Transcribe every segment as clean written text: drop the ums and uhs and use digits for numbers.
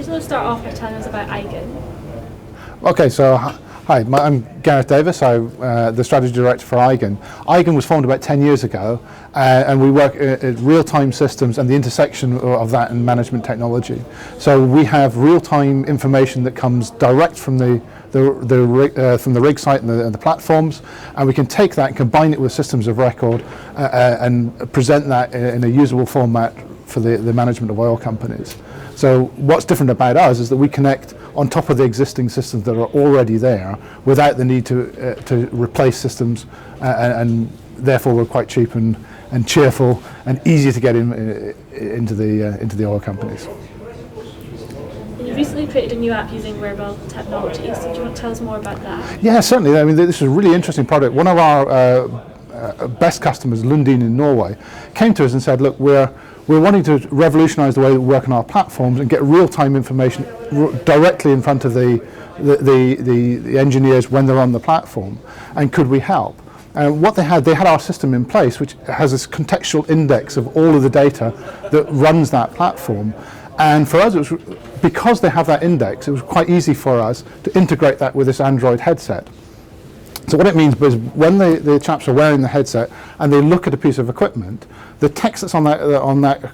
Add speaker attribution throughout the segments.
Speaker 1: just want to start off by telling us about Eigen?
Speaker 2: Okay, so hi, I'm Gareth Davies. I'm the strategy director for Eigen. Eigen was formed about 10 years ago, and we work at real-time systems and the intersection of that and management technology. So we have real-time information that comes direct from the rig site and the platforms, and we can take that and combine it with systems of record and present that in a usable format for the management of oil companies. So what's different about us is that we connect on top of the existing systems that are already there without the need to replace systems, and therefore we're quite cheap and cheerful and easy to get into the oil companies.
Speaker 1: You recently created a new app using wearable technology, so do you want to tell us more about that?
Speaker 2: Yeah, certainly. I mean, this is a really interesting product. One of our best customers, Lundin in Norway, came to us and said, look, we're wanting to revolutionise the way we work on our platforms and get real-time information directly in front of the engineers when they're on the platform, and could we help? And what they had our system in place, which has this contextual index of all of the data that runs that platform. And for us, it was, because they have that index, it was quite easy for us to integrate that with this Android headset. So what it means is when the chaps are wearing the headset and they look at a piece of equipment, the text that's on that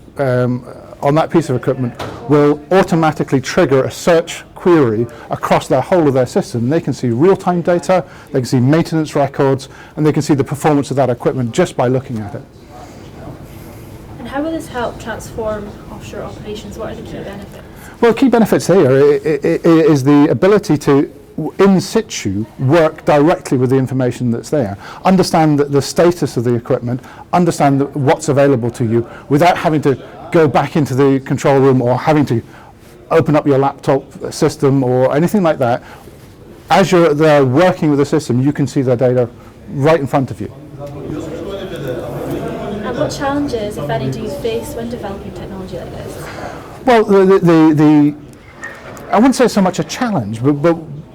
Speaker 2: piece of equipment will automatically trigger a search query across the whole of their system. They can see real-time data, they can see maintenance records, and they can see the performance of that equipment just by looking at it.
Speaker 1: And how will this help transform offshore operations? What are the key benefits?
Speaker 2: Well, key benefits here is the ability to in situ work directly with the information that's there, understand the status of the equipment, understand what's available to you without having to go back into the control room or having to open up your laptop system or anything like that. As you're there working with the system, you can see the data right in front of you.
Speaker 1: And what challenges, if any, do you face when developing technology like this?
Speaker 2: Well, I wouldn't say so much a challenge,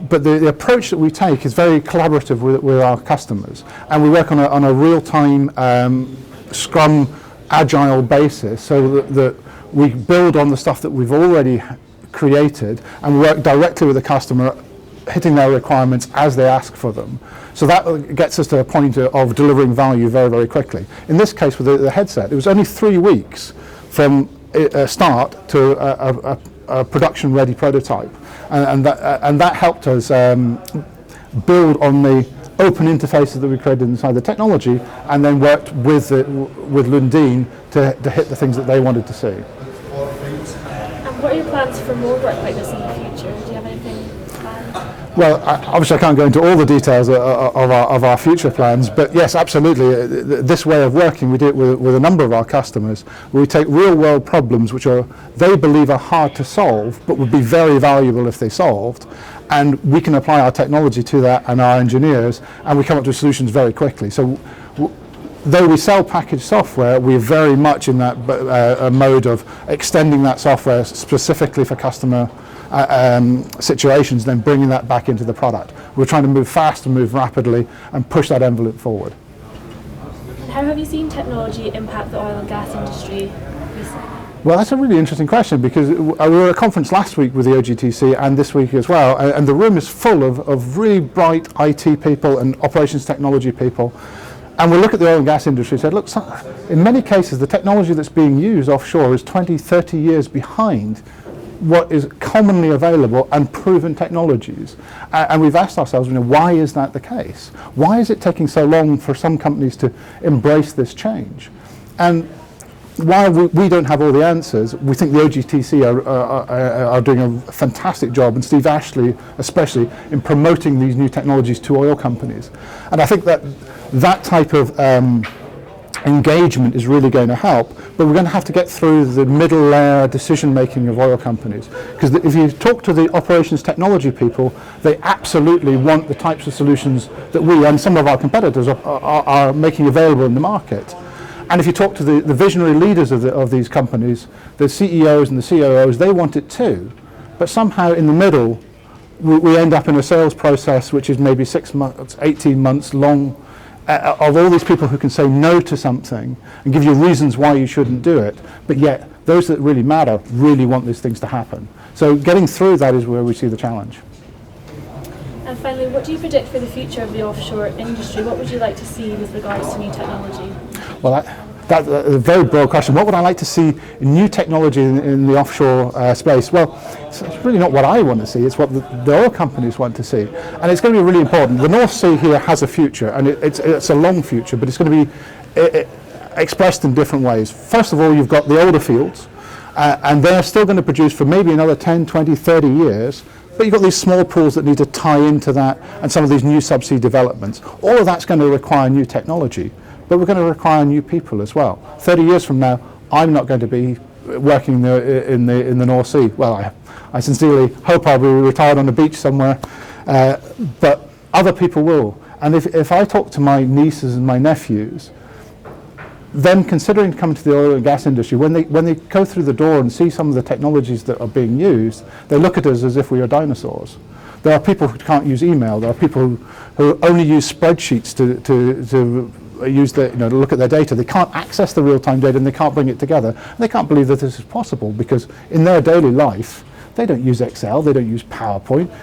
Speaker 2: but the approach that we take is very collaborative with our customers, and we work on a real-time Scrum agile basis, so that we build on the stuff that we've already created and work directly with the customer, hitting their requirements as they ask for them. So that gets us to a point of delivering value very, very quickly. In this case, with the headset, it was only 3 weeks from start to a production-ready prototype. And that helped us build on the open interfaces that we created inside the technology, and then worked with Lundin to hit the things that they wanted to see.
Speaker 1: And what are your plans for more work like this in the future? Do you have anything planned?
Speaker 2: Well, obviously I can't go into all the details of our future plans, but yes, absolutely. This way of working, we do it with a number of our customers. We take real-world problems which they believe are hard to solve, but would be very valuable if they solved, and we can apply our technology to that and our engineers, and we come up with solutions very quickly. So, though we sell packaged software, we're very much in that mode of extending that software specifically for customer situations, then bringing that back into the product. We're trying to move fast and move rapidly and push that envelope forward.
Speaker 1: And how have you seen technology impact the oil and gas industry recently?
Speaker 2: Well, that's a really interesting question, because we were at a conference last week with the OGTC and this week as well, and the room is full of really bright IT people and operations technology people. And we look at the oil and gas industry and said, look, in many cases the technology that's being used offshore is 20, 30 years behind what is commonly available and proven technologies. And we've asked ourselves, why is that the case? Why is it taking so long for some companies to embrace this change? And while we don't have all the answers, we think the OGTC are doing a fantastic job, and Steve Ashley especially, in promoting these new technologies to oil companies. And I think that type of engagement is really going to help, but we're going to have to get through the middle layer decision making of oil companies, because if you talk to the operations technology people, they absolutely want the types of solutions that we and some of our competitors are making available in the market. And if you talk to the visionary leaders of these companies, the CEOs and the COOs, they want it too, but somehow in the middle we end up in a sales process which is maybe 6 months, 18 months long, of all these people who can say no to something and give you reasons why you shouldn't do it, but yet those that really matter really want these things to happen. So getting through that is where we see the challenge.
Speaker 1: And finally, what do you predict for the future of the offshore industry? What would you like to see with regards to new technology?
Speaker 2: Well, that's a very broad question. What would I like to see in new technology in the offshore space? Well, it's really not what I want to see, it's what the oil companies want to see. And it's going to be really important. The North Sea here has a future, and it's a long future, but it's going to be expressed in different ways. First of all, you've got the older fields, and they're still going to produce for maybe another 10, 20, 30 years. But you've got these small pools that need to tie into that, and some of these new subsea developments. All of that's going to require new technology, but we're going to require new people as well. 30 years from now, I'm not going to be working in the North Sea. Well, I sincerely hope I'll be retired on a beach somewhere, but other people will. And if I talk to my nieces and my nephews, them considering coming to the oil and gas industry, when they go through the door and see some of the technologies that are being used, they look at us as if we are dinosaurs. There are people who can't use email. There are people who only use spreadsheets to use to look at their data. They can't access the real-time data, and they can't bring it together. And they can't believe that this is possible, because in their daily life, they don't use Excel, they don't use PowerPoint.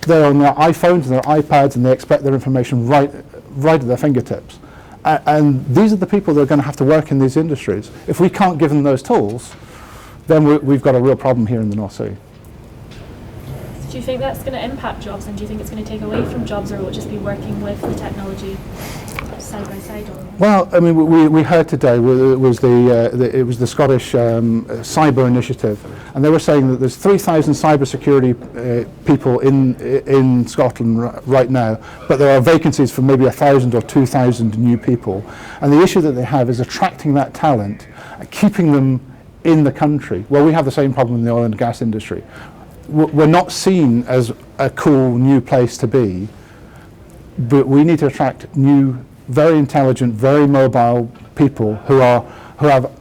Speaker 2: They're on their iPhones and their iPads, and they expect their information right at their fingertips. And these are the people that are going to have to work in these industries. If we can't give them those tools, then we've got a real problem here in the North Sea.
Speaker 1: Do you think that's going to impact jobs, and do you think it's going to take away from jobs, or will it just be working with the technology side by side?
Speaker 2: Well, I mean, we heard today it was the Scottish Cyber Initiative, and they were saying that there's 3,000 cybersecurity people in Scotland right now, but there are vacancies for maybe 1,000 or 2,000 new people. And the issue that they have is attracting that talent, keeping them in the country. Well, we have the same problem in the oil and gas industry. We're not seen as a cool new place to be, but we need to attract new, very intelligent, very mobile people who have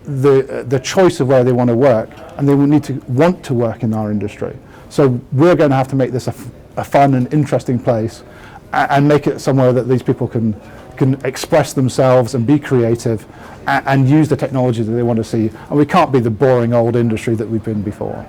Speaker 2: the choice of where they want to work, and they will need to want to work in our industry. So we're going to have to make this a fun and interesting place, and make it somewhere that these people can express themselves and be creative, and use the technology that they want to see. And we can't be the boring old industry that we've been before.